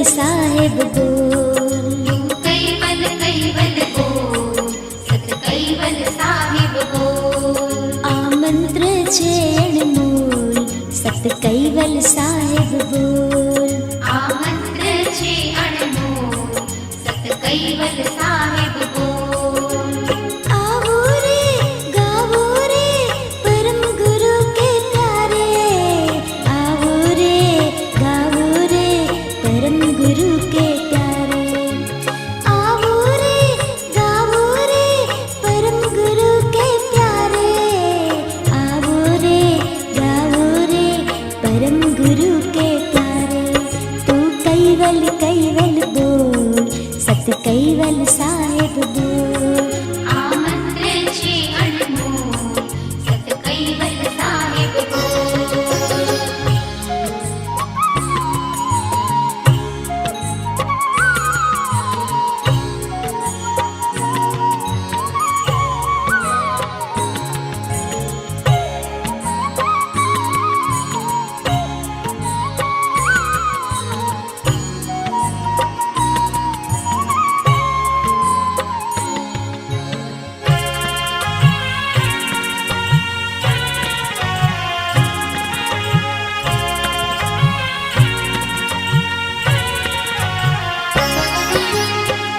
साहेब बोल। तू caval caval बोल, सत कैवल साहेब बोल। आ मंत्र छे अनमोल, सत कैवल साहेब बोल। आ मंत्र छे अनमोल, सत कैवल साहेब बोल। आवो रे गावो रे परम गुरु के प्यारे, आवो रे गावो रे परम गुरु के प्यारे। आवो रे गावो रे परम गुरु के प्यारे, आवो रे गावो रे परम गुरु के प्यारे। तू कैवल कैवल बोल, सत कैवल साहेब बोल। आ मंत्र छे अनमोल, सत कैवल साहेब बोल।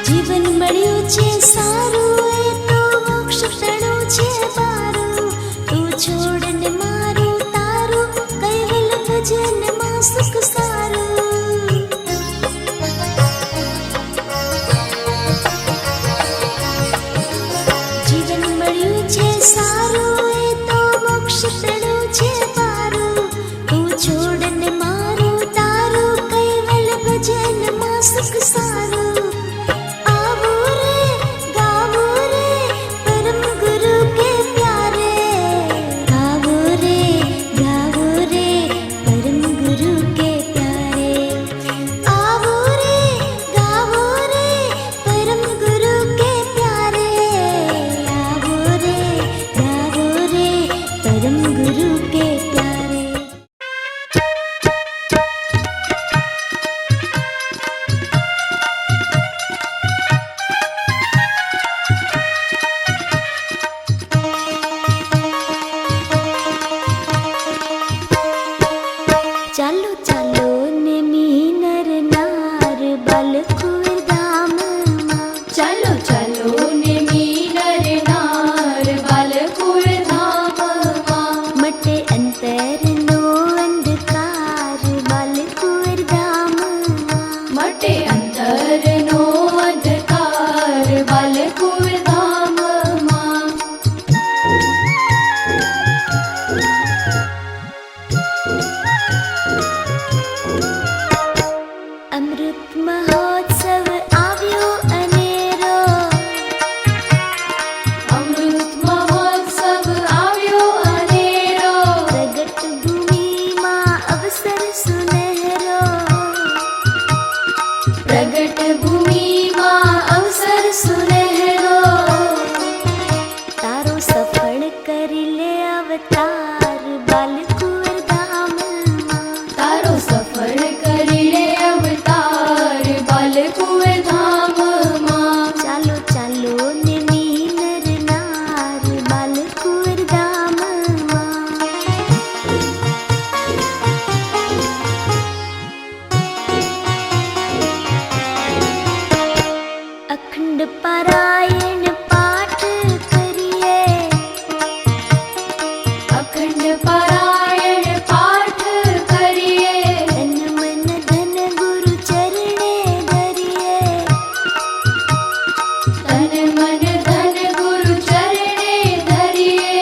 જીવન મળ્યું છે સારું એ તો મોક્ષ ક્ષણું છે મારું, તું છોડ ને મારું તારું કૈવલ ભજન માં સુખ સારું। જીવન મળ્યું છે સારું એ તો મોક્ષ ક્ષણું છે મારું, તું છોડ ને મારું તારું કૈવલ ભજન માં સુખ સારું। आवो रे गावो रे परम गुरु के प्यारे, आवो रे गावो रे परम गुरु के प्यारे। आवो रे गावो रे परम गुरु के प्यारे, आवो रे गावो रे परम गुरु के प्यारे। ચાલો ચાલો ને મીનર નાર બાલકુર ધામમાં, ચાલો ચાલો ને મીનર નાર બાલકુર ધામમાં। મટે અંતરનો અંધકાર બાલકુર ધામમાં, મટે અંતરનો અંધકાર બાલકુર ધામમાં। અમૃત મહોત્સવ આવ્યો અનેરો, અમૃત મહોત્સવ આવ્યો અનેરો। પ્રગટ ભૂમિમાં અવસર સુનહેરો, પ્રગટ ભૂમિમાં અવસર સુનહેરો। તારો સફળ કરી લે અવતાર બાલકુર ધામમાં, તારો સફળ કરી લે અવતાર બાલકુર ધામમાં। ચાલો ચાલો ને મીનર નાર બાલકુર ધામમાં। અખંડ પારાયણ પાઠ કરીએ, અખંડ પારાયણ પાઠ કરીએ। તન મન ધન ગુરુ ચરણે ધરીએ, તન મન ધન ગુરુ ચરણે ધરીએ।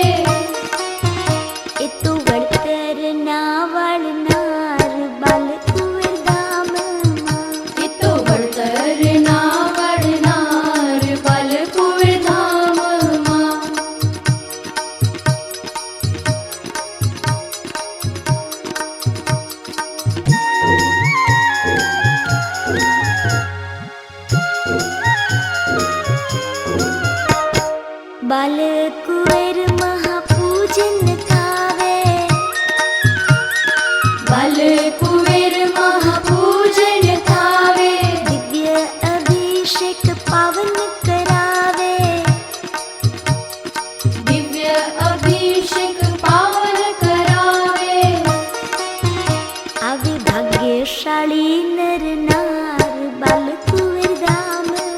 એ તો વળતર ના વાળનાર બાલકુર ધામમાં, એ તો વળતર ના વળનાર બાલકુર अभिषेक पावन करावे, दिव्य अभिषेक पावन करावे। आवे भाग्यशाली नर नार बाल कुंवर धाम मां।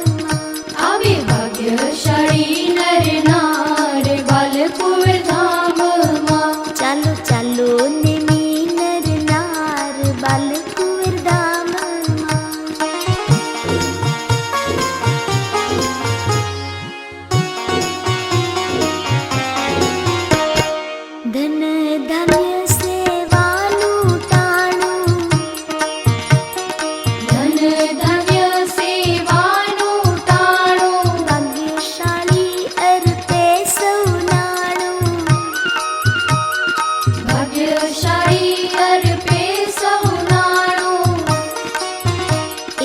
आवे भाग्यशाળી નર નાર બાલ કુંવર ધામમાં। ચાલો ચાલો નેમી નર નાર બાલ કુંવર धाम मां। ધન ધાન્ય સેવાનું ટાણું, ધન ધાન્ય સેવાનું ટાણું, ભાગ્યશાળી અર્પે સૌ નાણું। ભાગ્યશાળી અર્પે સૌ નાણું।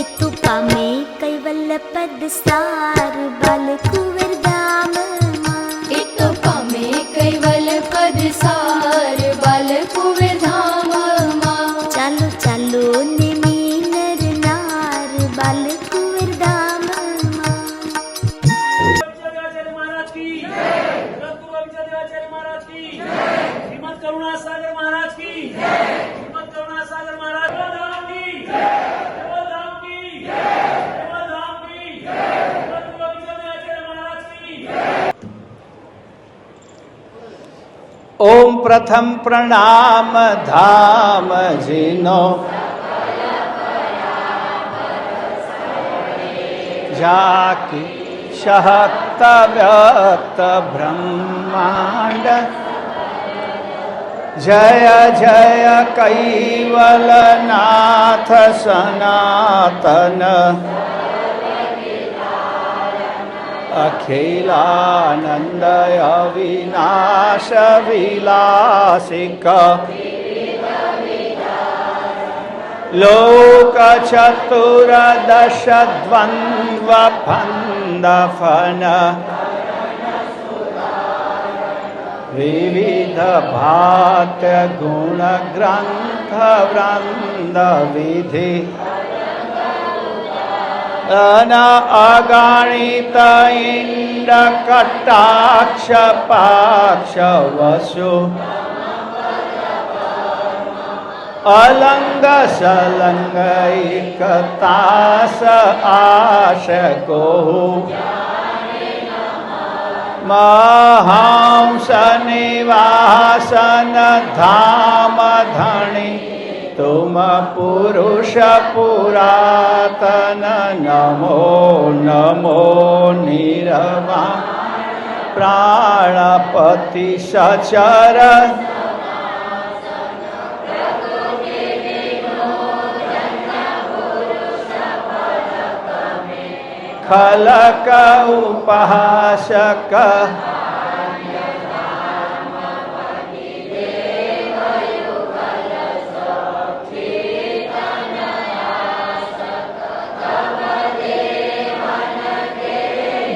એ તો પામે કૈવલ્ય પદ સાર બાલ કુંવર धाम मां। એ તો પામે કૈવલ પદ સાર બાલ કુંવર ધામમાં। ચાલો ચાલો નેમી નર નાર બાલ કુંવર धाम मां। देवाचार्य महाराज की जगतगुरु देवाचार्य महाराज की श्रीमद करुणासागर महाराज की श्रीमद करुणासागर महाराज धाम की धाम की धाम की जगतगुरु देवाचार्य महाराज की। ओम प्रथम प्रणाम धाम जिनो जाकी शहक्त व्यक्त ब्रह्मांड। जय जय कैवलनाथ सनातन अखिलानंद अविनाश विलासिक। लोक चतुर्दश द्वंद्व फंद फन विविध भात्य गुण ग्रंथ वृंद विधि अगणित इंद्र कटाक्ष पाक्ष वसु अलंग सलंग एकतास आश को महांस निवासन धाम धणी तुम पुरुष पुरातन। नमो नमो निरवाण प्राणपति सचर खलक उपहासक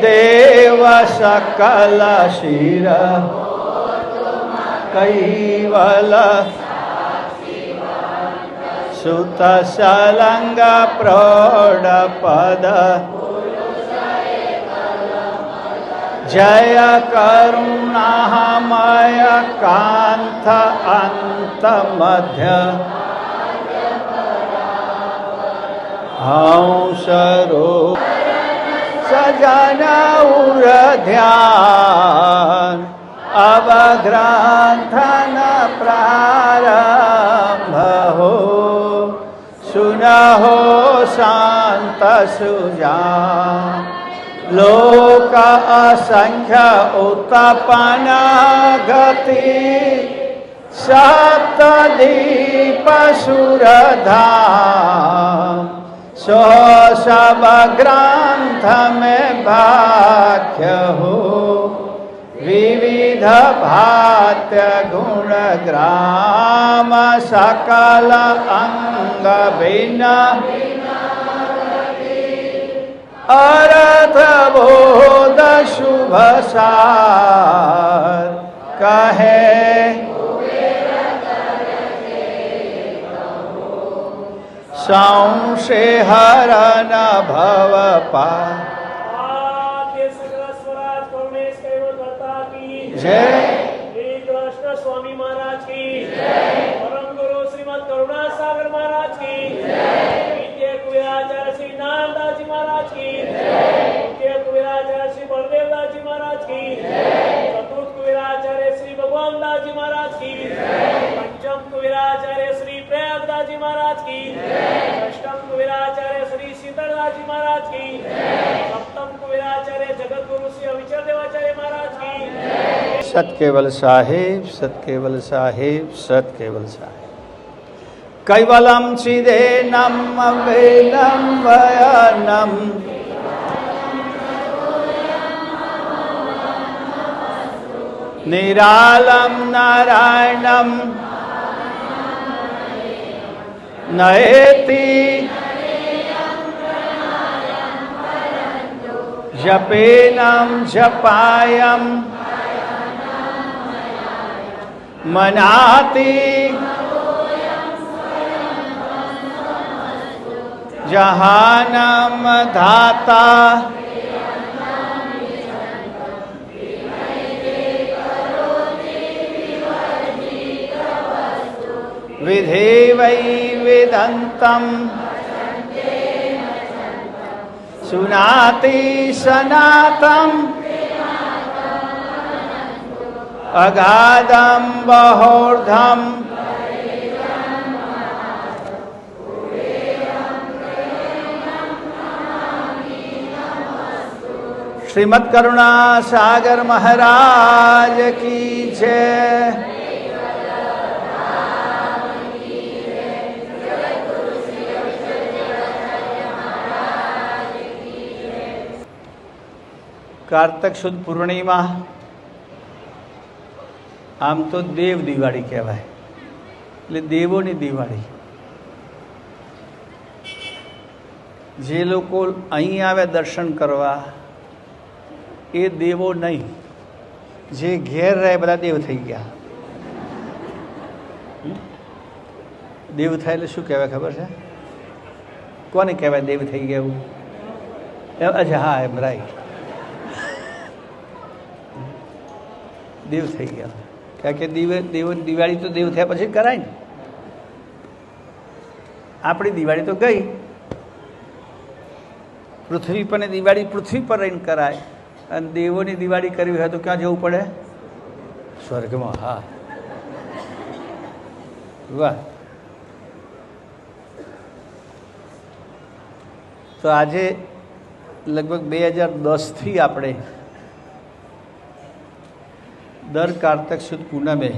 देव सकल शिर कैवल सुत सलंग प्रौढ़ पद जय करुणामय कांत अंत मध्य हंस रूप सजन उर ध्यान अब ग्रंथन प्रारंभ हो। सुनहो शांत सुजान लोक असंख्य उत्पन्न गति सप्तदीप सुरधाम। सो सब ग्रंथ में भाग्य हो विविध भात्य गुण ग्राम सकल अंग भिन्न अर्थ बोध शुभ सार कहे સંશે હરન ભવ પા आद्य सकल स्वराज करुणेश कैवल भरता की જય श्री कृष्ण स्वामी महाराज की परम गुरु श्रीमद करुणा सागर महाराज की विद्य कुबेराचार्य श्री नामदास जी महाराज की विद्य कुबेराचार्य श्री बलदेवदास जी महाराज की चतुर्थ कुबेराचार्य श्री भगवान दास जी महाराज की पंचम कुबेराचार्य श्री प्रयागदास जी महाराज की अष्टम कुबेराचार्य श्री शीतलदास जी महाराज की सप्तम कुबेराचार्य जगत गुरु श्री अविचल देवाचार्य महाराज की સત કેવલ સાહેબ સત કેવલ સાહેબ સત કેવલ સાહેબ કૈવલમ ચિદેનમ વેદમ વયનમ નિરાલમ નારાયણમ નયેતિ જપેનમ જપાયમ મનાતિ જહાનમ ધાતા વિધે વૈ વેદંતમ સુનાતિ સનાતમ અગાધમ બહોર્ધમ શ્રીમદ કરુણા સાગર મહારાજ કી જય કાર્તક સુદ પૂર્ણિમા આમ તો દેવ દિવાળી કહેવાય, એટલે દેવોની દિવાળી. જે લોકો અહીં આવે દર્શન કરવા એ દેવો નહીં, જે ઘેર રહે બધા દેવ થઈ ગયા. દેવ થાય એટલે શું કહેવાય ખબર છે? કોને કહેવાય દેવ થઈ ગયા એવું? અચ્છા, હા, એમ રાઈટ, દેવ થઈ ગયા. કારણ કે દેવોની દિવાળી તો દેવ થયા પછી કરાય ને. આપણી દિવાળી તો ગઈ, પૃથ્વી પરની દિવાળી પૃથ્વી પર રહીને કરાય, અને દેવોની દિવાળી કરવી હોય તો ક્યાં જવું પડે? સ્વર્ગમાં. હા, વાહ. તો આજે લગભગ 2010થી આપણે દર કાર્તક સુદ પૂનમે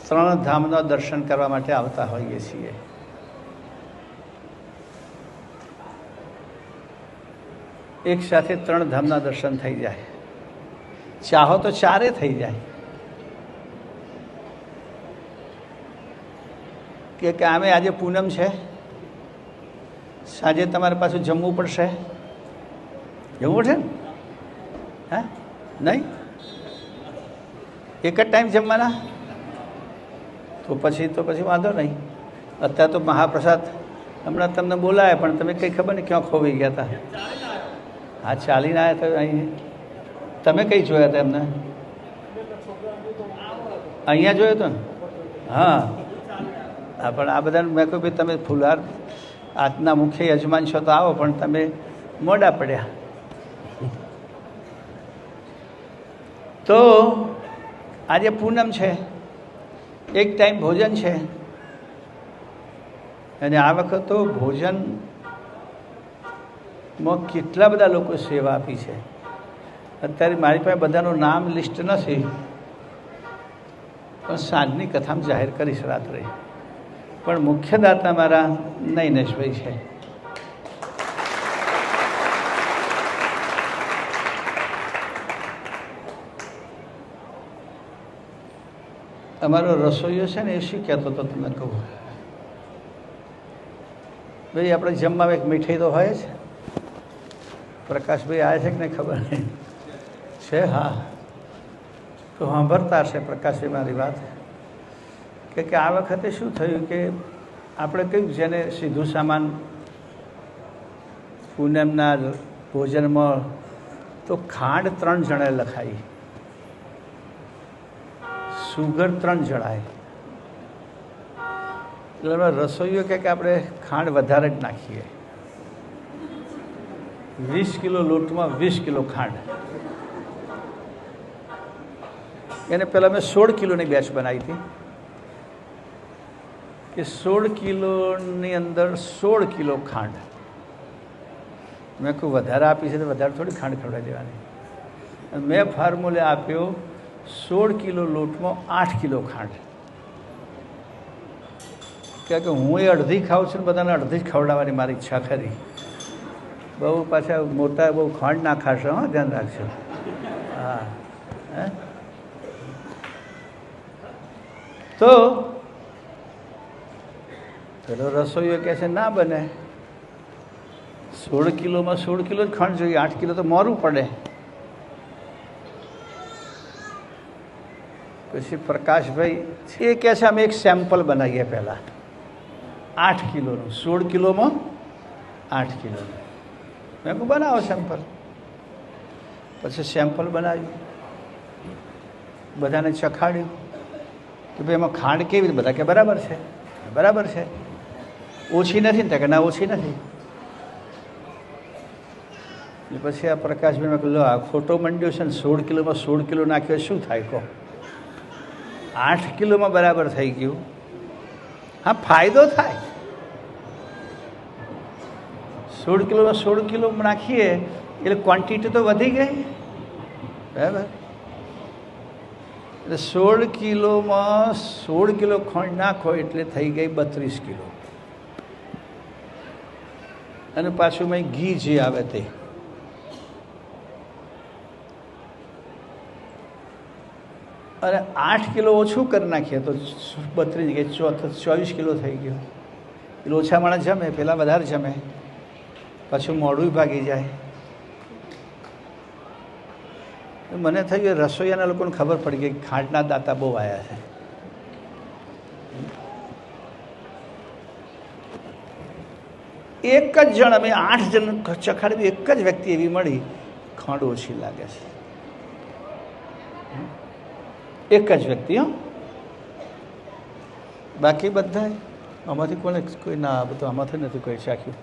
3 ધામના દર્શન કરવા માટે આવતા હોઈએ છીએ. એક સાથે 3 ધામના દર્શન થઈ જાય, ચાહો તો 4 થઈ જાય. કે આમે આજે પૂનમ છે, સાંજે તમારે પાછું જમવું પડશે. જમવું પડશે ને? હા, નહીં? એક જ ટાઈમ જમવાના? તો પછી વાંધો નહીં. અત્યારે તો મહાપ્રસાદ હમણાં તમને બોલાય, પણ તમે કંઈ ખબર નહીં ક્યાં ખોવાઈ ગયા હતા. હા, ચાલીને આવ્યા તો અહીં. તમે કઈ જોયા હતા એમને? અહીંયા જોયો હતો ને? હા, પણ આ બધાને મેં કહ્યું ભાઈ તમે ફુલહાર આજના મુખ્ય યજમાન છો તો આવો, પણ તમે મોડા પડ્યા. તો આજે પૂનમ છે, એક ટાઈમ ભોજન છે, અને આ વખત તો ભોજનમાં કેટલા બધા લોકો સેવા આપી છે. અત્યારે મારી પાસે બધાનું નામ લિસ્ટ નથી, પણ સાંજની કથામાં જાહેર કરીશ રાત્રે. પણ મુખ્ય દાતા મારા નૈનેશભાઈ છે. અમારો રસોઈયો છે ને, એ શું કહેતો હતો તમને કહું? ભાઈ આપણે જમવામાં એક મીઠાઈ તો હોય જ. પ્રકાશભાઈ આવે છે કે નહીં ખબર નહીં છે. હા, તો સાંભળતા હશે પ્રકાશભાઈ મારી વાત, કે આ વખતે શું થયું કે આપણે કહ્યું જેને સીધું સામાન પૂનમના ભોજનમાં તો ખાંડ 3 જણાએ લખાઈ, સુગર 3 જણાએ. એટલે રસોઈઓ કે આપણે ખાંડ વધારે જ નાખીએ. 20 કિલો લોટમાં 20 કિલો ખાંડ. એને પહેલાં મેં 16 કિલોની બેચ બનાવી હતી કે 16 કિલોની અંદર 16 કિલો ખાંડ. મેં કોઈ વધારે આપી છે તો વધારે થોડી ખાંડ ખવડાવી દેવાની. મેં ફોર્મ્યુલે આપ્યો 16 કિલો લોટમાં 8 કિલો ખાંડ. કારણ કે હું એ અડધી ખાઉં છું ને બધાને અડધી જ ખવડાવવાની મારી ઈચ્છા ખરી. બહુ પાછા મોટા બહુ ખાંડ ના ખાશો, હા ધ્યાન રાખજો. હા હે તો પેલો રસોઈયો કહે છે ના બને, 16 કિલોમાં 16 કિલો જ ખાંડ જોઈએ, 8 કિલો તો મોરું પડે. પછી પ્રકાશભાઈ એ કહે છે અમે એક સેમ્પલ બનાવીએ પહેલાં 8 કિલોનું, 16 કિલોમાં 8 કિલોનું. મેં કહું બનાવો સેમ્પલ. પછી સેમ્પલ બનાવ્યું, બધાને ચખાડ્યું કે ભાઈ એમાં ખાંડ કેવી રીતે? બધા કે બરાબર છે, બરાબર છે. ઓછી નથી ને? કે ના ઓછી નથી. પછી આ પ્રકાશભાઈ મેં કહ્યું આ ખોટો મંડ્યો છે ને, 16 કિલોમાં 16 કિલો નાખ્યો શું થાય કહો? 8 કિલોમાં બરાબર થઈ ગયું. હા ફાયદો થાય. 16 કિલોમાં 16 કિલો નાખીએ એટલે ક્વોન્ટિટી તો વધી ગઈ, બરાબર. એટલે 16 કિલોમાં 16 કિલો ખાંડ નાખો એટલે થઈ ગઈ 32 કિલો. અને પાછું મેં ઘી જે આવે તે. અને 8 કિલો ઓછું કરી નાખીએ તો 32 જગ્યાએ 24 કિલો થઈ ગયો. એટલે ઓછા માણસ જમે, પેલા વધારે જમે, પાછું મોડું ભાગી જાય. મને થયું રસોઈયાના લોકોને ખબર પડી ગઈ ખાંડના દાતા બહુ આવ્યા છે. એક જ જણ, અમે 8 જણ ચખાડી, એક જ વ્યક્તિ એવી મળી ખાંડ ઓછી લાગે છે. એક જ વ્યક્તિ. હો બાકી બધા આમાંથી કોને કોઈ ના, બધું આમાંથી નથી કોઈ ચાખ્યું.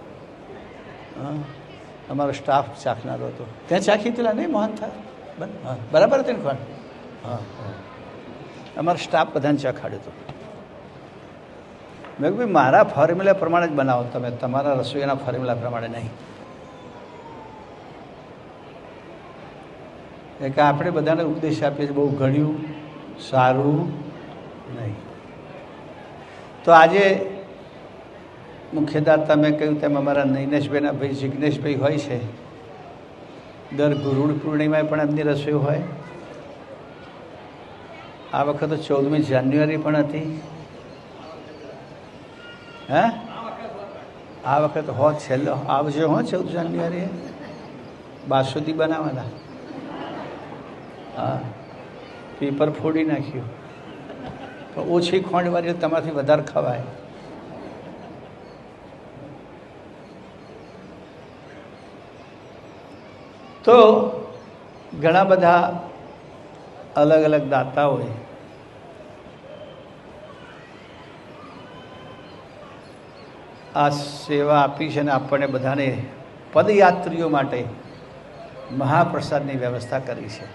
હા અમારો સ્ટાફ ચાખનારો હતો. ત્યાં ચાખી પેલા નહીં મોહન થાય હા બરાબર હતી ને ખાંડ? હા અમારો સ્ટાફ બધાને ચાખાડ્યું હતું. મેં ભાઈ મારા ફોર્મ્યુલા પ્રમાણે જ બનાવો તમે, તમારા રસોઈના ફોર્મ્યુલા પ્રમાણે નહીં. કે આપણે બધાને ઉપદેશ આપીએ છીએ બહુ ઘણ્યું સારું નહીં. તો આજે મુખ્યદાતા મેં કહ્યું તેમ અમારા નૈનેશભાઈના ભાઈ જિજ્ઞેશભાઈ હોય છે. દર ગુરુડ પૂર્ણિમાએ પણ એમની રસોઈ હોય. આ વખતે 14મી જાન્યુઆરી પણ હતી. હે આ વખત છેલ્લો આવજો 14 જાન્યુઆરીએ બાસુદી બનાવવાના. હા પેપર ફોડી નાખ્યું પણ ઓછી ખોંડવાળી તમારાથી વધારે ખવાય. તો ઘણા બધા અલગ અલગ દાતાઓએ આ સેવા આપી છે અને આપણને બધાને પદયાત્રીઓ માટે મહાપ્રસાદની વ્યવસ્થા કરી છે.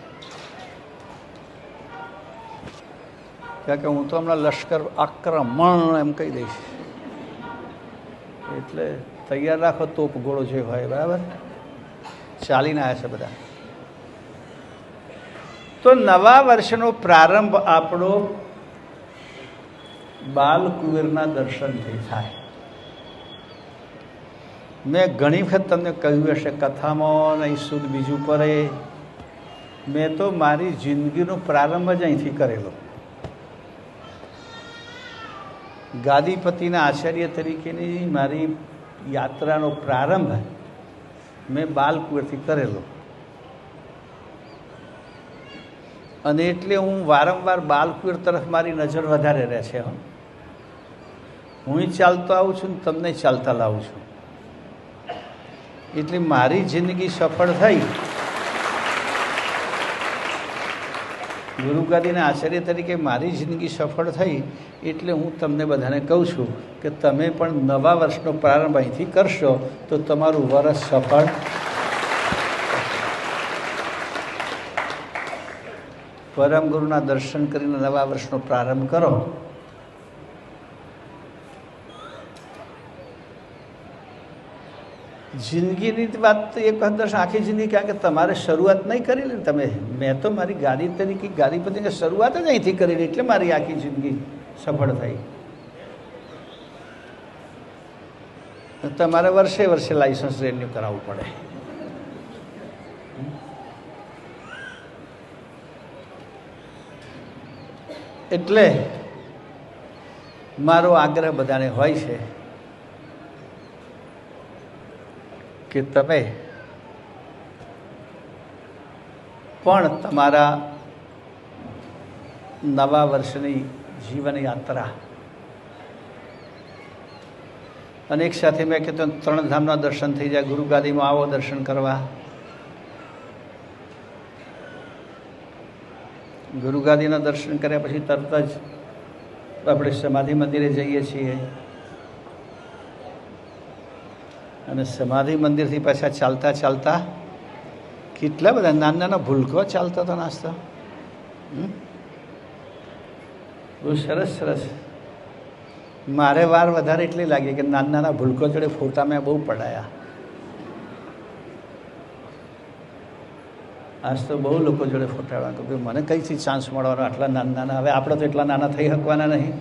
કારણ કે હું તો હમણાં લશ્કર આક્રમણ એમ કહી દઈશ, એટલે તૈયાર રાખો તોપ ગોળો જે હોય, બરાબર. ચાલીને આવ્યા છે બધા. તો નવા વર્ષનો પ્રારંભ આપણો બાલકુંવરના દર્શનથી થાય. મેં ઘણી વખત તમને કહ્યું હશે કથામાં નહીં શુદ્ધ બીજું પડે. મેં તો મારી જિંદગીનો પ્રારંભ જ અહીંથી કરેલો. ગાદીપતિના આચાર્ય તરીકેની મારી યાત્રાનો પ્રારંભ મેં બાલકુંવરથી કરેલો. અને એટલે હું વારંવાર બાલકુર તરફ મારી નજર વધારે રહે છે. હું ચાલતો આવું છું ને તમને ચાલતા લાવું છું, એટલે મારી જિંદગી સફળ થઈ. ગુરુગાદીના આચાર્ય તરીકે મારી જિંદગી સફળ થઈ એટલે હું તમને બધાને કહું છું કે તમે પણ નવા વર્ષનો પ્રારંભ અહીંથી કરશો તો તમારું વર્ષ સફળ. પરમ ગુરુના દર્શન કરીને નવા વર્ષનો પ્રારંભ કરો. જિંદગીની વાત તો એક દર્શન આખી જિંદગી, કારણ કે તમારે શરૂઆત નહીં કરી ને તમે. મેં તો મારી ગાડી તરીકે ગાડીપતિની શરૂઆત જ અહીંથી કરી એટલે મારી આખી જિંદગી સફળ થઈ. તમારે વર્ષે વર્ષે લાઇસન્સ રિન્યુ કરાવવું પડે. એટલે મારો આગ્રહ બધાને હોય છે કે તમે પણ તમારા નવા વર્ષની જીવન યાત્રા, અને એક સાથે મેં કીધું 3 ધામના દર્શન થઈ જાય. ગુરુગાદીમાં આવો દર્શન કરવા. ગુરુગાદીના દર્શન કર્યા પછી તરત જ આપણે સમાધિ મંદિરે જઈએ છીએ, અને સમાધિ મંદિરથી પાછા ચાલતા ચાલતા કેટલા બધા નાના નાના ભૂલકો ચાલતા હતા નાસ્તા. બહુ સરસ સરસ. મારે વાર વધારે એટલી લાગી કે નાના નાના ભૂલકો જોડે ફોટા મેં બહુ પડાયા. આજ તો બહુ લોકો જોડે ફોટાડવા કે ભાઈ મને કઈથી ચાન્સ મળવાનો, આટલા નાના નાના. હવે આપણે તો એટલા નાના થઈ શકવાના નહીં,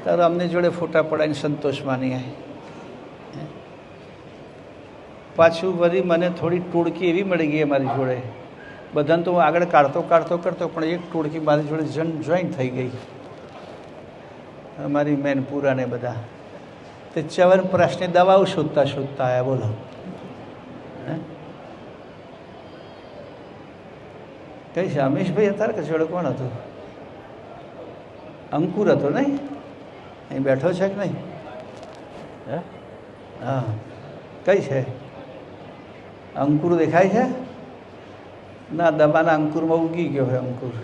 ત્યારે અમને જોડે ફોટા પડાવીને સંતોષ માનીએ. પાછું વળી મને થોડી ટોળકી એવી મળી ગઈ મારી જોડે. બધાને તો હું આગળ કાઢતો પણ એક ટોળકી મારી જોડે જોઈન્ટ થઈ ગઈ. અમારી મેનપુરા ને બધા તે ચ્યવનપ્રાશની દવાઓ શોધતા આવ્યા. બોલો, કઈ છે? અમીશભાઈ હતા કે જોડે કોણ હતું? અંકુર હતો નહીં? અહીં બેઠો છે કે નહીં? હા, કઈ છે? અંકુર દેખાય છે? ના, દબાના અંકુરમાં ઉગી ગયો હોય અંકુર.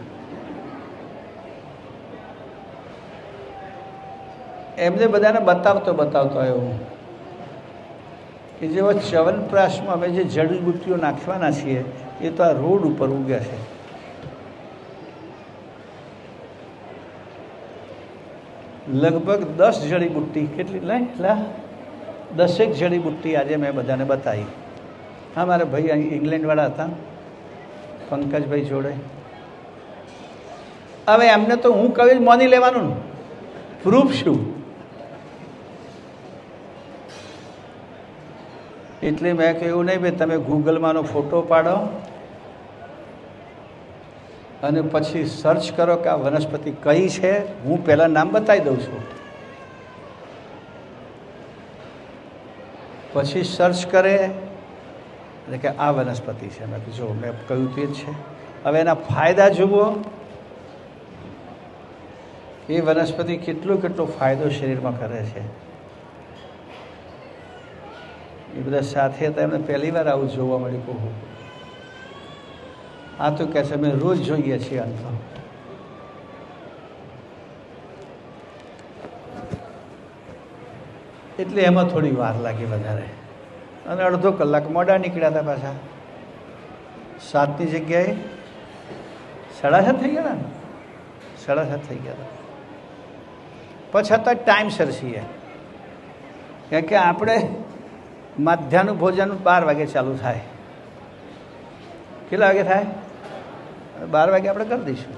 એમને બધાને બતાવતો આવ્યો હું કે જેવો ચ્યવનપ્રાશમાં અમે જે જડીબુટ્ટીઓ નાખવાના છીએ એ તો આ રોડ ઉપર ઉગ્યા છે. લગભગ 10 જડીબુટ્ટી, કેટલી લઈ 10 જડીબુટ્ટી આજે મેં બધાને બતાવી. હા, મારા ભાઈ અહીં ઇંગ્લેન્ડવાળા હતા, પંકજભાઈ જોડે. હવે એમને તો હું કહી જ માની લેવાનું ને, પ્રૂફ શું? એટલે મેં કહ્યું નહીં ભાઈ, તમે ગૂગલમાંનો ફોટો પાડો અને પછી સર્ચ કરો કે આ વનસ્પતિ કઈ છે. હું પહેલાં નામ બતાવી દઉં છું, પછી સર્ચ કરે એટલે કે આ વનસ્પતિ છે. મેં જો મેં કહ્યું તે જ છે. હવે એના ફાયદા જુઓ, એ વનસ્પતિ કેટલો ફાયદો શરીરમાં કરે છે. એ બધા સાથે હતા, એમને પહેલી વાર આવું જોવા મળ્યું. કહું આ તો કહે છે અમે રોજ જોઈએ છીએ. અંત એટલે એમાં થોડી વાર લાગી વધારે, અને અડધો કલાક મોડા નીકળ્યા હતા. પાછા 7ની જગ્યાએ 7:30 થઈ ગયા ને, 7:30 થઈ ગયા હતા. પછી તો ટાઈમસર છીએ, કારણ કે આપણે મધ્યાહનું ભોજન 12 વાગે ચાલુ થાય. કેટલા વાગે થાય? 12 વાગે આપણે કરી દઈશું.